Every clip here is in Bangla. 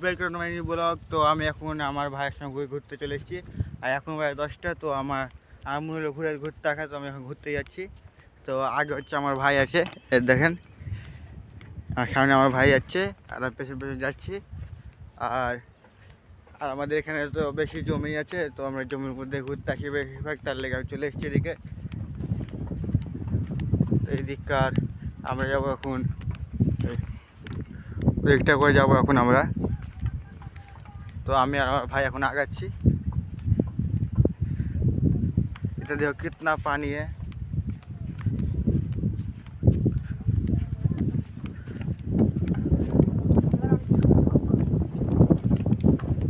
Welcome to my new blog. তো আমি এখন আমার ভাইয়ের সঙ্গে ঘুরতে চলে এসেছি। আর এখন ভাই 10টা। তো আমি হলো ঘুরতে আসা, তো আমি এখন ঘুরতে যাচ্ছি। তো আগে হচ্ছে আমার ভাই আছে, দেখেন আর সামনে আমার ভাই যাচ্ছে আর আমি পেছন পেছন যাচ্ছি। আর আর আমাদের এখানে তো বেশি জমি আছে, তো আমরা জমির মধ্যে ঘুরতে আসি বেশিরভাগ, তার লেগে আমি চলে এসেছি এদিকে। তো এই দিককার আমরা যাবো এখন, ওদিকটা করে যাবো এখন আমরা। তো আমি আর আমার ভাই এখন আগাচ্ছি। এটা देखो कितना पानी है।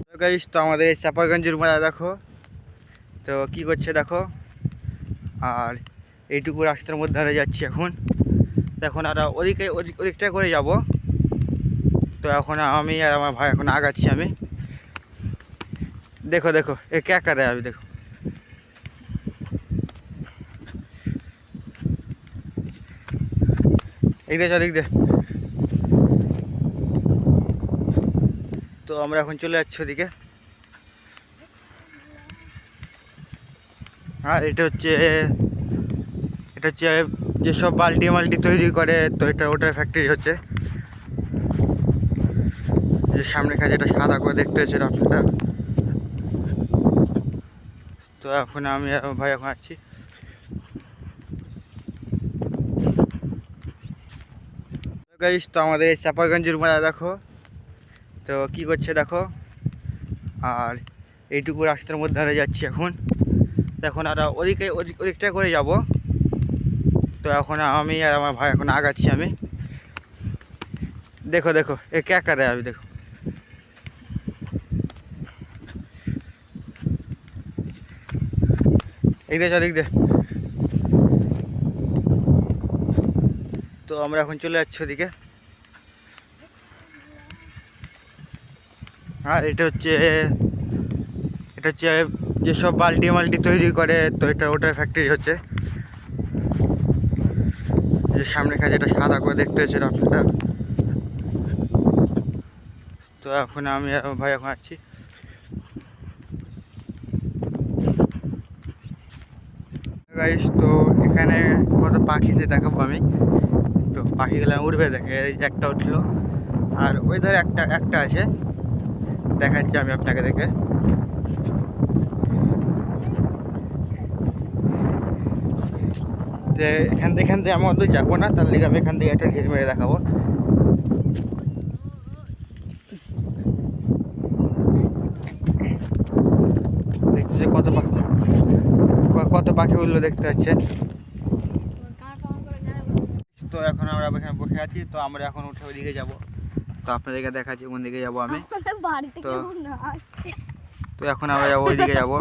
তো গাইস, তো আমাদের এই চাপারগঞ্জের মেলা দেখো তো কি করছে দেখো। আর এইটুকু রাস্তার মধ্যে ধরে যাচ্ছি এখন। এখন আর ওদিকটা করে যাব। তো এখন আমি আর আমার ভাই এখন আগাচ্ছি আমি। देखो देखो ये क्या कर रहा है अभी, देखो एक दे चल एक दे। তো আমরা এখন চলে যাচ্ছি ওদিকে। আর এটা হচ্ছে যেসব বাল্টি তৈরি করে, তো এটা ওটার ফ্যাক্টরি হচ্ছে। যে সামনে কাছে এটা সাদা করে দেখতে হচ্ছে আপনারা। তো এখন আমি আর আমার ভাই এখন আছি। গাইস, তো আমাদের এই চাপারগঞ্জের মেলা দেখো তো কি করছে দেখো। আর এইটুকু রাস্তার মধ্যে ধরে যাচ্ছি এখন। এখন আর ওদিকটা করে যাব। তো এখন আমি আর আমার ভাই এখন আগাচ্ছি আমি। देखो देखो ये क्या कर रहा है अभी, देखो एक दे चल एक दे। তো আমরা এখন চলে যাচ্ছি ওদিকে। আর এটা হচ্ছে যেসব বাল্টি তৈরি করে, তো এটা ওটার ফ্যাক্টরি হচ্ছে। যে সামনে কাছে এটা সাদা করে দেখতে হচ্ছে আপনারা। তো এখন আমি আর আমার ভাই এখন আছি। গাইস, তো এখানে কত পাখি যে দেখাবো আমি। তো পাখিগুলো উড়বে, দেখে এই যে একটা উঠলো। আর ওই ধারে একটা আছে, দেখাচ্ছি আমি আপনাকে দেখে। যে এখান থেকে আমি অত যাবো না, তার লিগে আমি এখান থেকে একটা ঢিল মেরে দেখাবো। দেখছে কত পাখি উঠলো দেখতে পাচ্ছেন। তো এখন আমরা এখানে বসে আছি। তো আমরা এখন উঠে ওইদিকে যাবো। তো আপনাদেরকে দেখাচ্ছি কোন দিকে যাবো আমি। তো এখন আমরা যাবো ওইদিকে যাবো।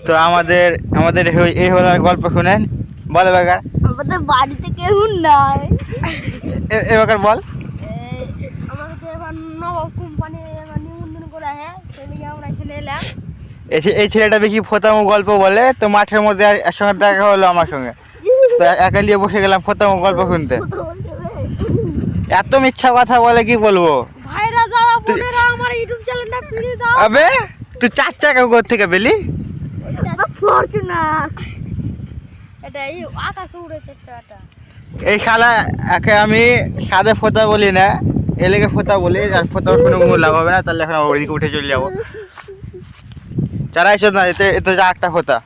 তো আমাদের এই হলো গল্প শুনেন, বল বাগা। আমাদের বাড়িতে কেউ নাই। এবার বল। আমাদের এবার নবাব কোম্পানি নিমন্ত্রণ করা হ্যাঁ, সেই লিগে আমরা এখানে এলাম। এই ছেলেটা বেশি ফোতামো গল্প বলে। তো মাঠের মধ্যে একসঙ্গে দেখা হলো আমার সঙ্গে। তো একা নিয়ে বসে গেলাম ফোতামো গল্প শুনতে। এত মিথ্যা কথা বলে কি বলবো। ভাইরা যারা বোনেরা আমার ইউটিউব চ্যানেলটা প্লিজ দাও। আবে তুই 4 চাকা কোথা থেকে পেলি? ফরচুনার এটা এই আকাশে উড়ে চাকাটা। এই শালা একে আমি সাদে ফোতা বলি না, এলেকে ফোতা বলি। আর ফোতা কোনো লাভ হবে না, তাহলে এখন ওইদিকে উঠে চলে যাবো। চারাইছ না, এতে যা একটা ফোতা।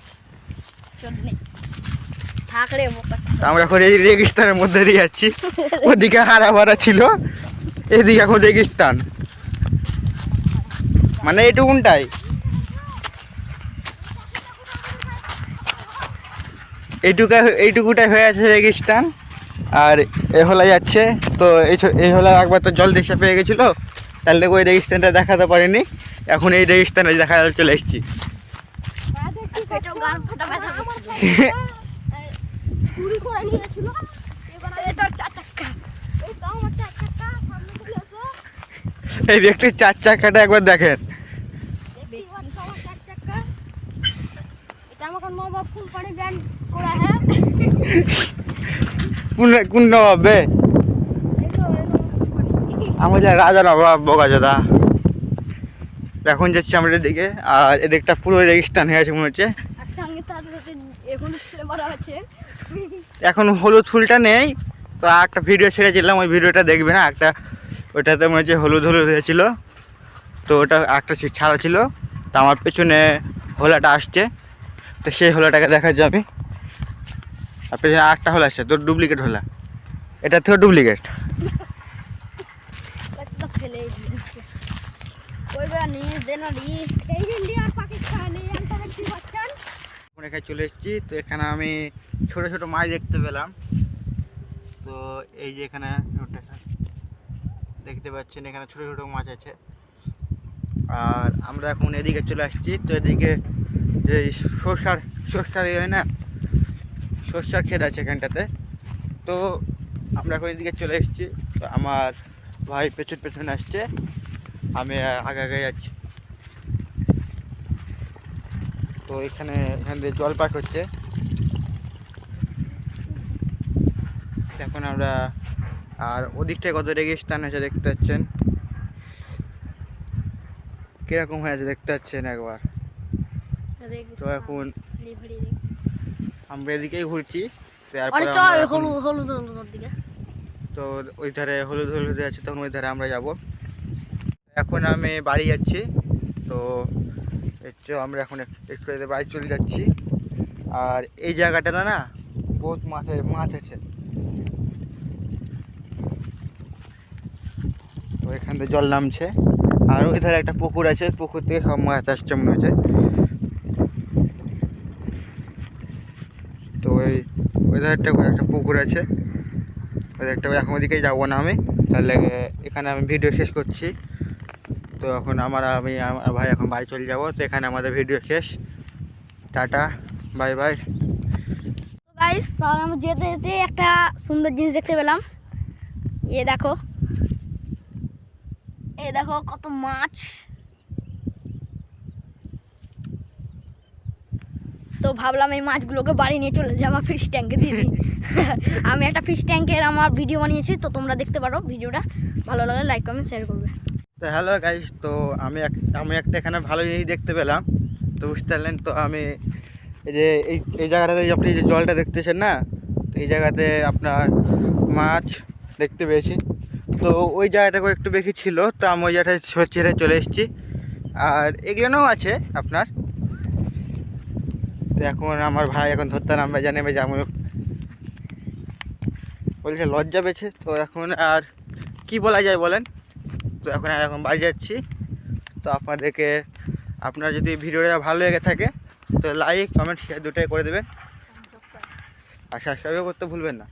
আমরা এখন এই রেগিস্তানের মধ্যে দিয়ে যাচ্ছি। ওদিকে হারা ভরা ছিল, এদিকে এখন রেগিস্তান, মানে এইটুকুনটাই। এইটুকুটাই হয়ে আছে রেগিস্তান। আর এ হলা যাচ্ছে। তো এই হলা একবার তো জল দেখে পেয়ে গেছিলো, তাহলে ওই রেগিস্তানটা দেখাতে পারিনি। এখন এই রেগিস্তানে দেখা চলে এসেছি। এই ব্যক্তির 4 চাকাটা একবার দেখেন। কোন নবাব বে? আমার যা রাজা নবাব বগাজোদা। এখন যাচ্ছি আমরা এদিকে, আর এদিকটা পুরো রেগিস্তান হয়ে আছে মনে হচ্ছে। আর সঙ্গে তাদের সাথে এখন ফ্লেভার আছে। এখন হলুদ ফুলটা নেই, তো একটা ভিডিও ছেড়েছিলাম, ওই ভিডিওটা দেখবে না, একটা ওইটাতে মনে হচ্ছে হলুদ হলুদ হয়েছিল, তো ওটা একটা ছাড়া ছিল। তো আমার পেছনে হোলাটা আসছে, তো সেই হোলাটাকে দেখাচ্ছি আমি। আর পেছনে আরেকটা হোলা আসছে, তোর ডুপ্লিকেট হোলা, এটা থেকে ডুপ্লিকেট। বাচ্চাটা ফেলে দিয়েছে। ওইবার নিয়ে দেনারি এই ইন্ডিয়া আর পাকিস্তান এই আন্তর্জাতিক বাচ্চান। এখন এখানে চলে এসেছি, তো এখানে আমি ছোট ছোট মাছ দেখতে পেলাম। তো এই যে এখানে দেখতে পাচ্ছেন, এখানে ছোট ছোট মাছ আছে। আর আমরা এখন এদিকে চলে আসছি, তো এদিকে যে সরষার হয় না, সরষার ক্ষেত আছে এখানটাতে। তো আমরা এখন এদিকে চলে এসেছি, তো আমার ভাই পেছনে আসছে, আমি আগে আগে যাচ্ছি। তো এখান দিয়ে জল পাক হচ্ছে। এখন আমরা, আর ওদিকটায় কত রেগিস্তান হয়েছে দেখতে পাচ্ছেন, কিরকম হয়েছে দেখতে পাচ্ছেন একবার। তো এখন আমরা এদিকেই ঘুরছি, তো ওই ধারে হলুদ হলুদ আছে, তখন ওই ধারে আমরা যাব। এখন আমি বাড়ি যাচ্ছি, তো আমরা এখন একটু বাড়ি চলে যাচ্ছি। আর এই জায়গাটাতে না বহুত মাছ আছে, তো এখান থেকে জল নামছে। আর ওই ধারে একটা পুকুর আছে, পুকুর থেকে সব মাছ আসছে মনে হচ্ছে। তো ওই ধারটা একটা পুকুর আছে, ওই ধারটা এখন ওদিকেই যাবো না আমি, তাহলে এখানে আমি ভিডিও শেষ করছি। তো এখন আমার ভাই এখন বাড়ি চলে যাবো, তো এখানে আমাদের ভিডিও শেষ। Tata, bye bye. গাইস, তাহলে আমরা যেতে যেতে একটা সুন্দর জিনিস দেখতে পেলাম। এ দেখো কত মাছ। তো ভাবলাম এই মাছগুলোকে বাড়ি নিয়ে চলে যাবো, ফিশ ট্যাঙ্কে দিয়ে দিই। আমি একটা ফিশ ট্যাঙ্কের আমার ভিডিও বানিয়েছি, তো তোমরা দেখতে পারো ভিডিওটা। ভালো লাগলে লাইক কমেন্ট শেয়ার করবে। তো হ্যালো গাইস, তো আমি একটা এখানে ভালো জিনিস দেখতে পেলাম, তো বুঝতে পারলেন। তো আমি এই যে এই জায়গাটাতে আপনি যে জলটা দেখতেছেন না, তো এই জায়গাতে আপনার মাছ দেখতে পেয়েছি। তো ওই জায়গাটাকে একটু বেশি ছিল, তো আমি ওই জায়গাটায় ছেড়ে চলে এসেছি। আর এগুলোও আছে আপনার। তো এখন আমার ভাই এখন ধরতে নামবে, জানেবে যে আমি বলছে লজ্জা পেয়েছে। তো এখন আর কি বলা যায় বলেন। তো এখন বাড়ি যাচ্ছি। তো আপনার যদি ভিডিওটা ভালো লেগে থাকে, তো লাইক কমেন্ট শেয়ার দুটোই করে দেবেন, আর সাবস্ক্রাইবও করতে ভুলবেন না।